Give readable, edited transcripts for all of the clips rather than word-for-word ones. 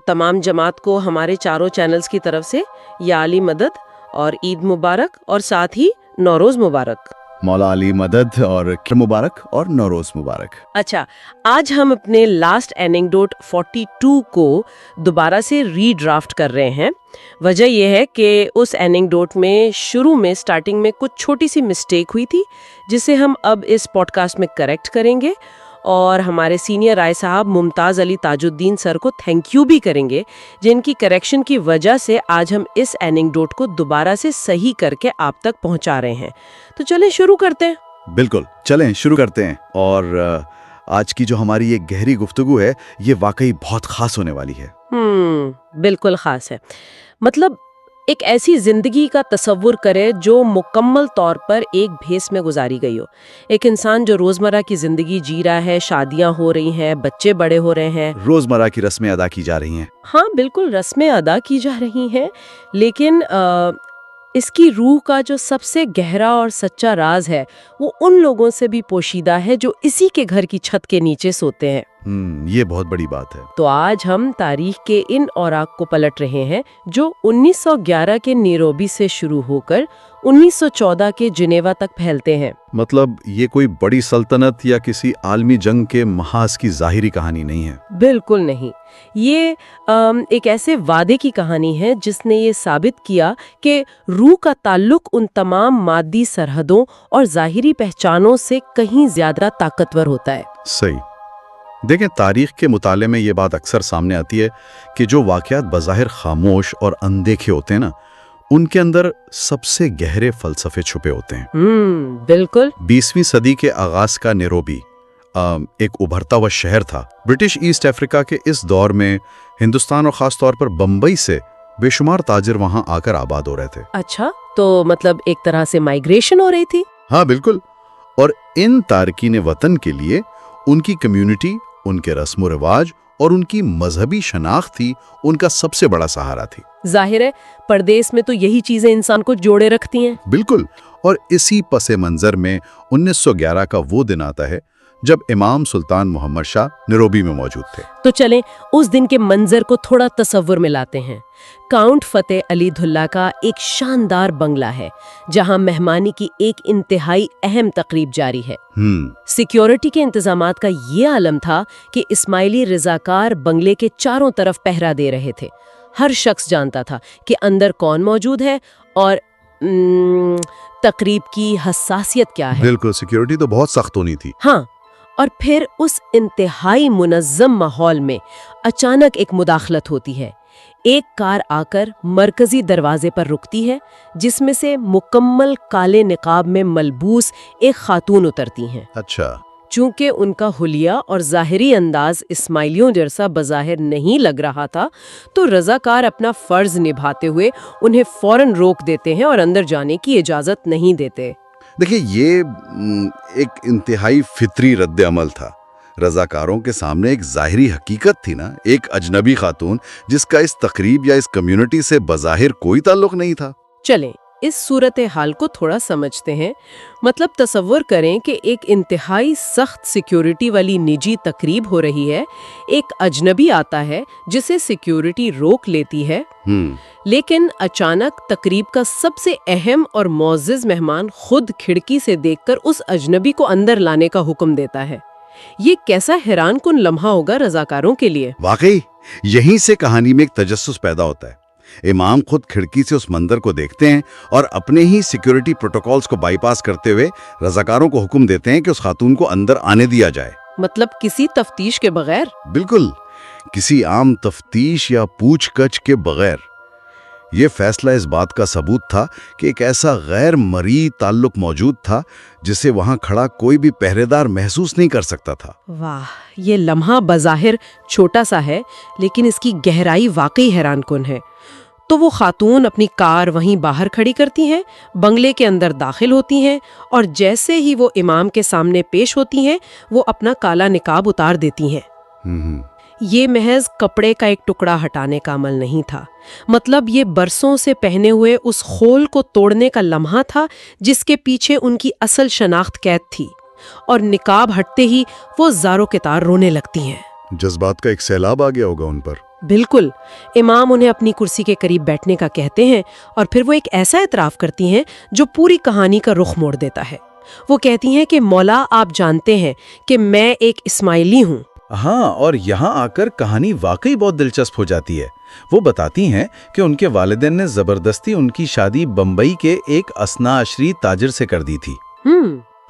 تمام جماعت کو ہمارے چاروں چینلز کی طرف سے یا علی مدد اور عید مبارک اور ساتھ ہی نوروز مبارک۔ مولا علی مدد اور مبارک اور نوروز مبارک۔ اچھا، آج ہم اپنے لاسٹ اینیکڈوٹ 42 کو دوبارہ سے ری ڈرافٹ کر رہے ہیں۔ وجہ یہ ہے کہ اس اینیکڈوٹ میں شروع میں سٹارٹنگ میں کچھ چھوٹی سی مسٹیک ہوئی تھی جسے ہم اب اس پوڈ کاسٹ میں کریکٹ کریں گے، اور ہمارے سینئر رائے صاحب ممتاز علی تاج الدین سر کو تھینک یو بھی کریں گے، جن کی کریکشن کی وجہ سے آج ہم اس اینیکڈوٹ کو دوبارہ سے صحیح کر کے آپ تک پہنچا رہے ہیں۔ تو چلیں شروع کرتے ہیں۔ بالکل، چلیں شروع کرتے ہیں۔ اور آج کی جو ہماری یہ گہری گفتگو ہے یہ واقعی بہت خاص ہونے والی ہے۔ بالکل خاص ہے۔ مطلب ایک ایسی زندگی کا تصور کرے جو مکمل طور پر ایک بھیس میں گزاری گئی ہو۔ ایک انسان جو روزمرہ کی زندگی جی رہا ہے، شادیاں ہو رہی ہیں، بچے بڑے ہو رہے ہیں، روزمرہ کی رسمیں ادا کی جا رہی ہیں۔ ہاں بالکل، رسمیں ادا کی جا رہی ہیں، لیکن اس کی روح کا جو سب سے گہرا اور سچا راز ہے وہ ان لوگوں سے بھی پوشیدہ ہے جو اسی کے گھر کی چھت کے نیچے سوتے ہیں۔ یہ بہت بڑی بات ہے۔ تو آج ہم تاریخ کے ان اوراق کو پلٹ رہے ہیں جو 1911 کے نیروبی سے شروع ہو کر 1914 کے جنیوا تک پھیلتے ہیں۔ مطلب یہ کوئی بڑی سلطنت یا کسی عالمی جنگ کے محاذ کی ظاہری کہانی نہیں ہے۔ بالکل نہیں، یہ ایک ایسے وعدے کی کہانی ہے جس نے یہ ثابت کیا کہ روح کا تعلق ان تمام مادی سرحدوں اور ظاہری پہچانوں سے کہیں زیادہ طاقتور ہوتا ہے۔ صحیح۔ دیکھیں، تاریخ کے مطالعے میں یہ بات اکثر سامنے آتی ہے کہ جو واقعات بظاہر خاموش اور اندیکھے ہوتے ہیں نا، ان کے اندر سب سے گہرے فلسفے چھپے ہوتے ہیں۔ بالکل۔ 20ویں صدی کے آغاز کا نیروبی ایک ابھرتا ہوا شہر تھا۔ برٹش ایسٹ افریقہ کے اس دور میں ہندوستان اور خاص طور پر بمبئی سے بے شمار تاجر وہاں آ کر آباد ہو رہے تھے۔ اچھا، تو مطلب ایک طرح سے مائیگریشن ہو رہی تھی؟ ہاں بالکل، اور ان تارکین وطن کے لیے ان کی کمیونٹی، ان کے رسم و رواج اور ان کی مذہبی شناخت تھی ان کا سب سے بڑا سہارا تھی۔ ظاہر ہے پردیس میں تو یہی چیزیں انسان کو جوڑے رکھتی ہیں۔ بالکل، اور اسی پس منظر میں 1911 کا وہ دن آتا ہے جب امام سلطان محمد شاہ نیروبی میں موجود تھے۔ تو چلیں اس دن کے منظر کو تھوڑا تصور میں لاتے ہیں۔ کاؤنٹ فتح علی دھلا کا ایک شاندار بنگلہ ہے جہاں مہمانی کی ایک انتہائی اہم تقریب جاری ہے۔ سیکیورٹی کے انتظامات کا یہ عالم تھا کہ اسماعیلی رضاکار بنگلے کے چاروں طرف پہرا دے رہے تھے۔ ہر شخص جانتا تھا کہ اندر کون موجود ہے اور تقریب کی حساسیت کیا ہے۔ بالکل، سیکیورٹی تو بہت سخت ہونی تھی۔ ہاں، اور پھر اس انتہائی منظم ماحول میں اچانک ایک مداخلت ہوتی ہے۔ ایک کار آ کر مرکزی دروازے پر رکتی ہے جس میں سے مکمل کالے نقاب میں ملبوس ایک خاتون اترتی ہیں۔ اچھا۔ چونکہ ان کا حلیہ اور ظاہری انداز اسماعیلیوں جیسا بظاہر نہیں لگ رہا تھا، تو رضاکار اپنا فرض نبھاتے ہوئے انہیں فوراً روک دیتے ہیں اور اندر جانے کی اجازت نہیں دیتے۔ دیکھیں، یہ ایک انتہائی فطری رد عمل تھا۔ رضاکاروں کے سامنے ایک ظاہری حقیقت تھی نا، ایک اجنبی خاتون جس کا اس تقریب یا اس کمیونٹی سے بظاہر کوئی تعلق نہیں تھا۔ چلیں اس صورتحال کو تھوڑا سمجھتے ہیں۔ مطلب تصور کریں کہ ایک انتہائی سخت سیکیورٹی والی نجی تقریب ہو رہی ہے، ایک اجنبی آتا ہے جسے سیکیورٹی روک لیتی ہے، لیکن اچانک تقریب کا سب سے اہم اور معزز مہمان خود کھڑکی سے دیکھ کر اس اجنبی کو اندر لانے کا حکم دیتا ہے۔ یہ کیسا حیران کن لمحہ ہوگا رضاکاروں کے لیے۔ واقعی یہیں سے کہانی میں ایک تجسس پیدا ہوتا ہے۔ امام خود کھڑکی سے اس منظر کو دیکھتے ہیں اور اپنے ہی سیکیورٹی پروٹوکولز کو بائی پاس کرتے ہوئے رضاکاروں کو حکم دیتے ہیں کہ اس خاتون کو اندر آنے دیا جائے۔ مطلب کسی تفتیش کے بغیر؟ بالکل، کسی عام تفتیش یا پوچھ گچھ کے بغیر۔ یہ فیصلہ اس بات کا ثبوت تھا کہ ایک ایسا غیر مرئی تعلق موجود تھا جسے وہاں کھڑا کوئی بھی پہرے دار محسوس نہیں کر سکتا تھا۔ واہ، یہ لمحہ بظاہر چھوٹا سا ہے لیکن اس کی گہرائی واقعی حیران کن ہے۔ تو وہ خاتون اپنی کار وہیں باہر کھڑی کرتی ہیں، بنگلے کے اندر داخل ہوتی ہیں، اور جیسے ہی وہ امام کے سامنے پیش ہوتی ہیں وہ اپنا کالا نقاب اتار دیتی ہیں۔ یہ محض کپڑے کا ایک ٹکڑا ہٹانے کا عمل نہیں تھا، مطلب یہ برسوں سے پہنے ہوئے اس خول کو توڑنے کا لمحہ تھا جس کے پیچھے ان کی اصل شناخت قید تھی، اور نقاب ہٹتے ہی وہ زاروں کے تار رونے لگتی ہیں۔ جذبات کا ایک سیلاب آ گیا ہوگا ان پر۔ بالکل. امام انہیں اپنی کرسی کے قریب بیٹھنے کا کہتے ہیں اور پھر وہ ایک ایسا اعتراف کرتی ہیں جو پوری کہانی کا رخ موڑ دیتا ہے. وہ کہتی ہیں کہ مولا آپ جانتے ہیں کہ میں ایک اسماعیلی ہوں. ہاں، اور یہاں آ کر کہانی واقعی بہت دلچسپ ہو جاتی ہے. وہ بتاتی ہیں کہ ان کے والدین نے زبردستی ان کی شادی بمبئی کے ایک اثنا عشری تاجر سے کر دی تھی،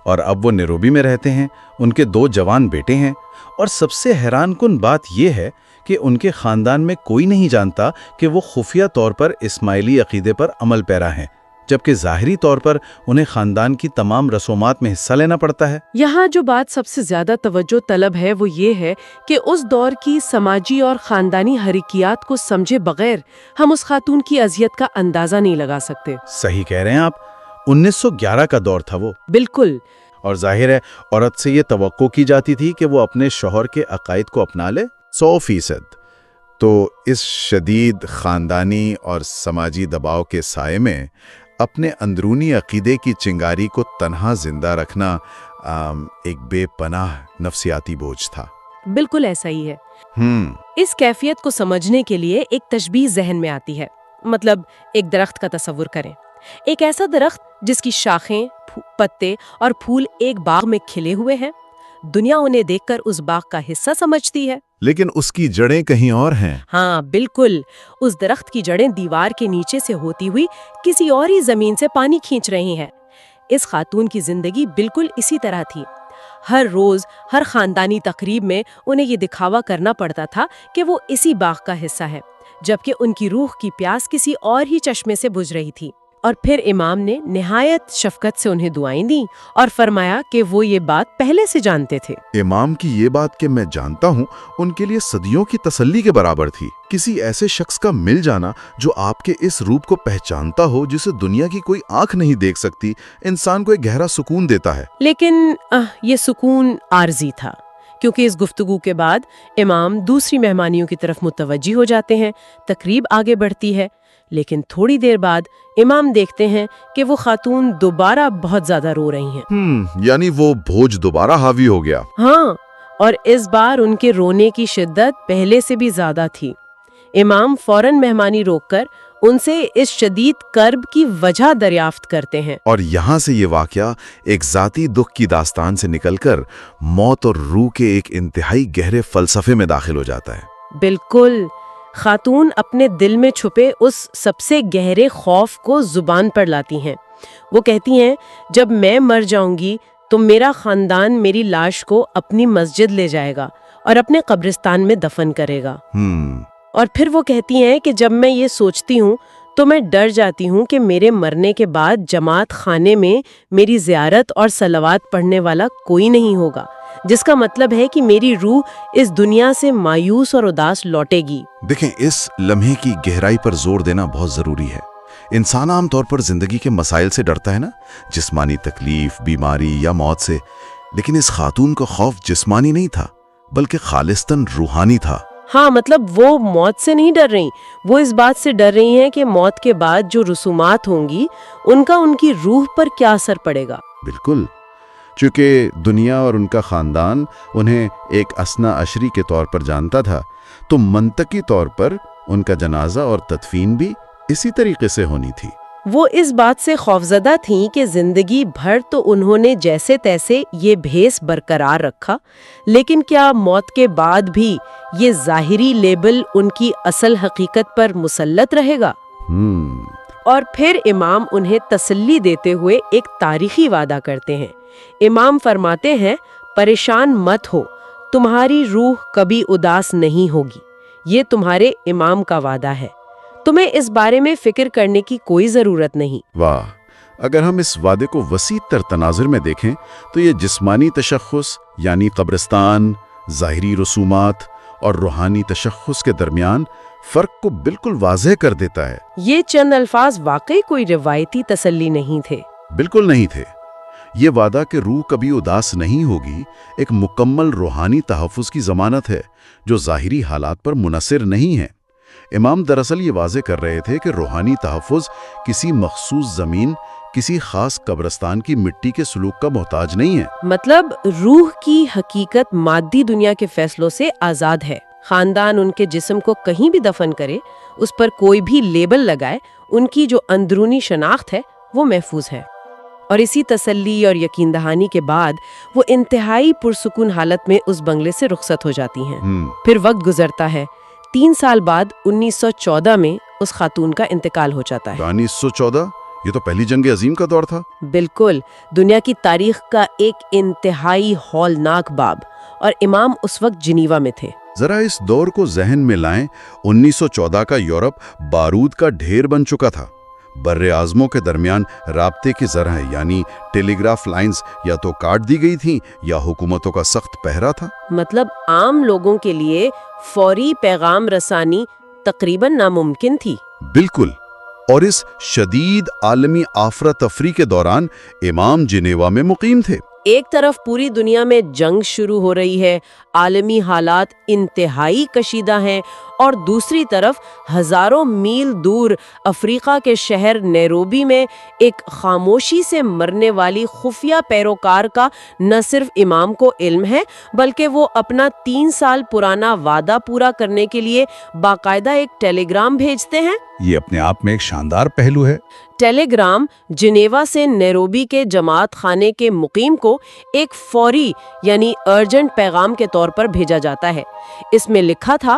اور اب وہ نیروبی میں رہتے ہیں. ان کے 2 جوان بیٹے ہیں، اور سب سے حیران کن بات یہ ہے کہ ان کے خاندان میں کوئی نہیں جانتا کہ وہ خفیہ طور پر اسماعیلی عقیدے پر عمل پیرا ہیں، جبکہ ظاہری طور پر انہیں خاندان کی تمام رسومات میں حصہ لینا پڑتا ہے. یہاں جو بات سب سے زیادہ توجہ طلب ہے وہ یہ ہے کہ اس دور کی سماجی اور خاندانی حرکیات کو سمجھے بغیر ہم اس خاتون کی اذیت کا اندازہ نہیں لگا سکتے. صحیح کہہ رہے ہیں آپ. 1911 کا دور تھا وہ. بالکل. اور ظاہر ہے عورت سے یہ توقع کی جاتی تھی کہ وہ اپنے شوہر کے عقائد کو اپنا لے 100%. تو اس شدید خاندانی اور سماجی دباؤ کے سائے میں اپنے اندرونی عقیدے کی چنگاری کو تنہا زندہ رکھنا ایک بے پناہ نفسیاتی بوجھ تھا. بالکل ایسا ہی ہے. اس کیفیت کو سمجھنے کے لیے ایک تشبیہ ذہن میں آتی ہے. مطلب ایک درخت کا تصور کریں. ایک ایسا درخت جس کی شاخیں، پتے اور پھول ایک باغ میں کھلے ہوئے ہیں. دنیا انہیں دیکھ کر اس باغ کا حصہ سمجھتی ہے، لیکن اس کی جڑیں کہیں اور ہیں. ہاں بالکل. اس درخت کی جڑیں دیوار کے نیچے سے ہوتی ہوئی کسی اور ہی زمین سے پانی کھینچ رہی ہیں. اس خاتون کی زندگی بالکل اسی طرح تھی. ہر روز ہر خاندانی تقریب میں انہیں یہ دکھاوا کرنا پڑتا تھا کہ وہ اسی باغ کا حصہ ہے، جبکہ ان کی روح کی پیاس کسی اور ہی چشمے سے بجھ رہی تھی. اور پھر امام نے نہایت شفقت سے انہیں دعائیں دیں اور فرمایا کہ وہ یہ بات پہلے سے جانتے تھے. امام کی یہ بات کہ میں جانتا ہوں ان کے لیے صدیوں کی تسلی کے برابر تھی. کسی ایسے شخص کا مل جانا جو آپ کے اس روپ کو پہچانتا ہو جسے دنیا کی کوئی آنکھ نہیں دیکھ سکتی، انسان کو ایک گہرا سکون دیتا ہے. لیکن یہ سکون عارضی تھا، کیونکہ اس گفتگو کے بعد امام دوسری مہمانیوں کی طرف متوجہ ہو جاتے ہیں. تقریب آگے بڑھتی ہے، لیکن تھوڑی دیر بعد امام دیکھتے ہیں کہ وہ خاتون دوبارہ بہت زیادہ رو رہی ہیں. یعنی وہ بوجھ دوبارہ حاوی ہو گیا. ہاں، اور اس بار ان کے رونے کی شدت پہلے سے بھی زیادہ تھی. امام فوراً مہمانی روک کر ان سے اس شدید کرب کی وجہ دریافت کرتے ہیں. اور یہاں سے یہ واقعہ ایک ذاتی دکھ کی داستان سے نکل کر موت اور روح کے ایک انتہائی گہرے فلسفے میں داخل ہو جاتا ہے. بالکل. خاتون اپنے دل میں چھپے اس سب سے گہرے خوف کو زبان پر لاتی ہیں. وہ کہتی ہیں جب میں مر جاؤں گی تو میرا خاندان میری لاش کو اپنی مسجد لے جائے گا اور اپنے قبرستان میں دفن کرے گا. اور پھر وہ کہتی ہیں کہ جب میں یہ سوچتی ہوں تو میں ڈر جاتی ہوں کہ میرے مرنے کے بعد جماعت خانے میں میری زیارت اور صلوات پڑھنے والا کوئی نہیں ہوگا، جس کا مطلب ہے کہ میری روح اس دنیا سے مایوس اور اداس لوٹے گی. دیکھیں، اس لمحے کی گہرائی پر زور دینا بہت ضروری ہے. انسان عام طور پر زندگی کے مسائل سے ڈرتا ہے نا، جسمانی تکلیف، بیماری یا موت سے. لیکن اس خاتون کا خوف جسمانی نہیں تھا بلکہ خالصتاً روحانی تھا. ہاں، مطلب وہ موت سے نہیں ڈر رہی، وہ اس بات سے ڈر رہی ہیں کہ موت کے بعد جو رسومات ہوں گی ان کا ان کی روح پر کیا اثر پڑے گا. بالکل. چونکہ دنیا اور ان کا خاندان انہیں ایک اثنا عشری کے طور پر جانتا تھا، تو منطقی طور پر ان کا جنازہ اور تدفین بھی اسی طریقے سے ہونی تھی. وہ اس بات سے خوفزدہ تھیں کہ زندگی بھر تو انہوں نے جیسے تیسے یہ بھیس برقرار رکھا، لیکن کیا موت کے بعد بھی یہ ظاہری لیبل ان کی اصل حقیقت پر مسلط رہے گا؟ اور پھر امام انہیں تسلی دیتے ہوئے ایک تاریخی وعدہ کرتے ہیں. امام فرماتے ہیں پریشان مت ہو، تمہاری روح کبھی اداس نہیں ہوگی. یہ تمہارے امام کا وعدہ ہے، تمہیں اس بارے میں فکر کرنے کی کوئی ضرورت نہیں. واہ! اگر ہم اس وعدے کو وسیع تر تناظر میں دیکھیں تو یہ جسمانی تشخص یعنی قبرستان، ظاہری رسومات اور روحانی تشخص کے درمیان فرق کو بالکل واضح کر دیتا ہے. یہ چند الفاظ واقعی کوئی روایتی تسلی نہیں تھے. بالکل نہیں تھے. یہ وعدہ کہ روح کبھی اداس نہیں ہوگی ایک مکمل روحانی تحفظ کی ضمانت ہے جو ظاہری حالات پر منحصر نہیں ہے. امام دراصل یہ واضح کر رہے تھے کہ روحانی تحفظ کسی مخصوص زمین، کسی خاص قبرستان کی مٹی کے سلوک کا محتاج نہیں ہے. مطلب روح کی حقیقت مادی دنیا کے فیصلوں سے آزاد ہے. خاندان ان کے جسم کو کہیں بھی دفن کرے، اس پر کوئی بھی لیبل لگائے، ان کی جو اندرونی شناخت ہے وہ محفوظ ہے۔ اور اسی تسلی اور یقین دہانی کے بعد وہ انتہائی پرسکون حالت میں اس بنگلے سے رخصت ہو جاتی ہیں۔ پھر وقت گزرتا ہے، 3 سال بعد 1914 میں اس خاتون کا انتقال ہو جاتا ہے۔ 1914 یہ تو پہلی جنگ عظیم کا دور تھا۔ بالکل، دنیا کی تاریخ کا ایک انتہائی ہولناک باب، اور امام اس وقت جنیوا میں تھے۔ ذرا اس دور کو ذہن میں لائیں۔ 1914 کا یورپ بارود کا ڈھیر بن چکا تھا۔ بر اعظموں کے درمیان رابطے کی ذرائع یعنی ٹیلی گراف لائنز یا تو کاٹ دی گئی تھیں یا حکومتوں کا سخت پہرا تھا۔ مطلب عام لوگوں کے لیے فوری پیغام رسانی تقریباً ناممکن تھی۔ بالکل، اور اس شدید عالمی افراتفری کے دوران امام جنیوا میں مقیم تھے۔ ایک طرف پوری دنیا میں جنگ شروع ہو رہی ہے، عالمی حالات انتہائی کشیدہ ہیں، اور دوسری طرف ہزاروں میل دور افریقہ کے شہر نیروبی میں ایک خاموشی سے مرنے والی خفیہ پیروکار کا نہ صرف امام کو علم ہے، بلکہ وہ اپنا 3 سال پرانا وعدہ پورا کرنے کے لیے باقاعدہ ایک ٹیلی گرام بھیجتے ہیں۔ یہ اپنے آپ میں ایک شاندار پہلو ہے۔ ٹیلی گرام جنیوا سے نیروبی کے جماعت خانے کے مقیم کو ایک فوری یعنی ارجنٹ پیغام کے طور پر بھیجا جاتا ہے۔ اس میں لکھا تھا،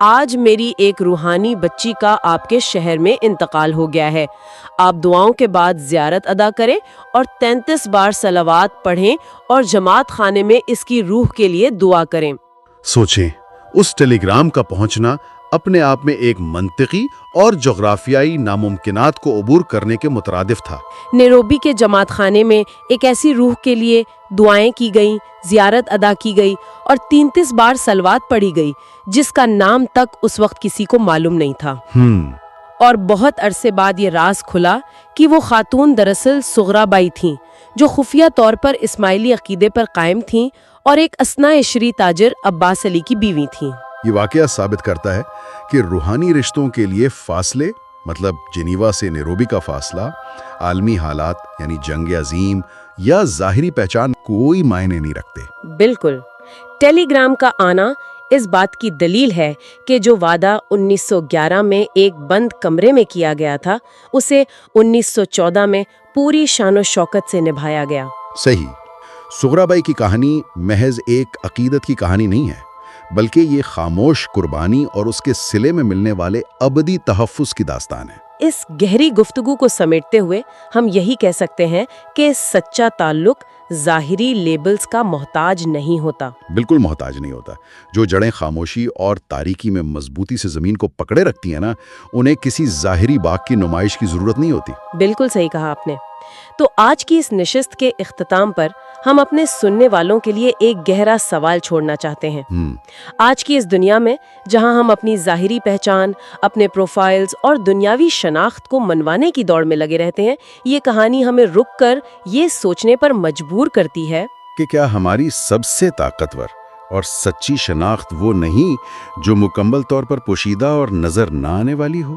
آج میری ایک روحانی بچی کا آپ کے شہر میں انتقال ہو گیا ہے۔ آپ دعاؤں کے بعد زیارت ادا کریں اور 33 بار صلوات پڑھیں اور جماعت خانے میں اس کی روح کے لیے دعا کریں۔ سوچیں، اس ٹیلی گرام کا پہنچنا اپنے آپ میں ایک منطقی اور جغرافیائی ناممکنات کو عبور کرنے کے مترادف تھا۔ نیروبی کے جماعت خانے میں ایک ایسی روح کے لیے دعائیں کی گئیں، زیارت ادا کی گئی اور 33 بار صلوات پڑھی گئی، جس کا نام تک اس وقت کسی کو معلوم نہیں تھا۔ اور بہت عرصے بعد یہ راز کھلا کہ وہ خاتون دراصل صغرا بائی تھیں، جو خفیہ طور پر اسماعیلی عقیدے پر قائم تھیں اور ایک اثنا عشری تاجر عباس علی کی بیوی تھیں۔ یہ واقعہ ثابت کرتا ہے کہ روحانی رشتوں کے لیے فاصلے، مطلب جنیوا سے نیروبی کا فاصلہ، عالمی حالات یعنی جنگ عظیم یا ظاہری پہچان کوئی معنی نہیں رکھتے۔ بالکل، ٹیلی گرام کا آنا اس بات کی دلیل ہے کہ جو وعدہ 1911 میں ایک بند کمرے میں کیا گیا تھا، اسے 1914 میں پوری شان و شوکت سے نبھایا گیا۔ صحیح، صغرا بائی کی کہانی محض ایک عقیدت کی کہانی نہیں ہے، بلکہ یہ خاموش قربانی اور اس کے صلے میں ملنے والے ابدی تحفظ کی داستان ہے۔ اس گہری گفتگو کو سمیٹتے ہوئے ہم یہی کہہ سکتے ہیں کہ سچا تعلق ظاہری لیبلز کا محتاج نہیں ہوتا۔ بالکل محتاج نہیں ہوتا۔ جو جڑیں خاموشی اور تاریکی میں مضبوطی سے زمین کو پکڑے رکھتی ہیں نا، انہیں کسی ظاہری باغ کی نمائش کی ضرورت نہیں ہوتی۔ بالکل صحیح کہا آپ نے۔ تو آج کی اس نشست کے اختتام پر ہم اپنے سننے والوں کے لیے ایک گہرا سوال چھوڑنا چاہتے ہیں۔ آج کی اس دنیا میں جہاں ہم اپنی ظاہری پہچان، اپنے پروفائلز اور دنیاوی شناخت کو منوانے کی دوڑ میں لگے رہتے ہیں، یہ کہانی ہمیں رک کر یہ سوچنے پر مجبور کرتی ہے کہ کیا ہماری سب سے طاقتور اور سچی شناخت وہ نہیں جو مکمل طور پر پوشیدہ اور نظر نہ آنے والی ہو؟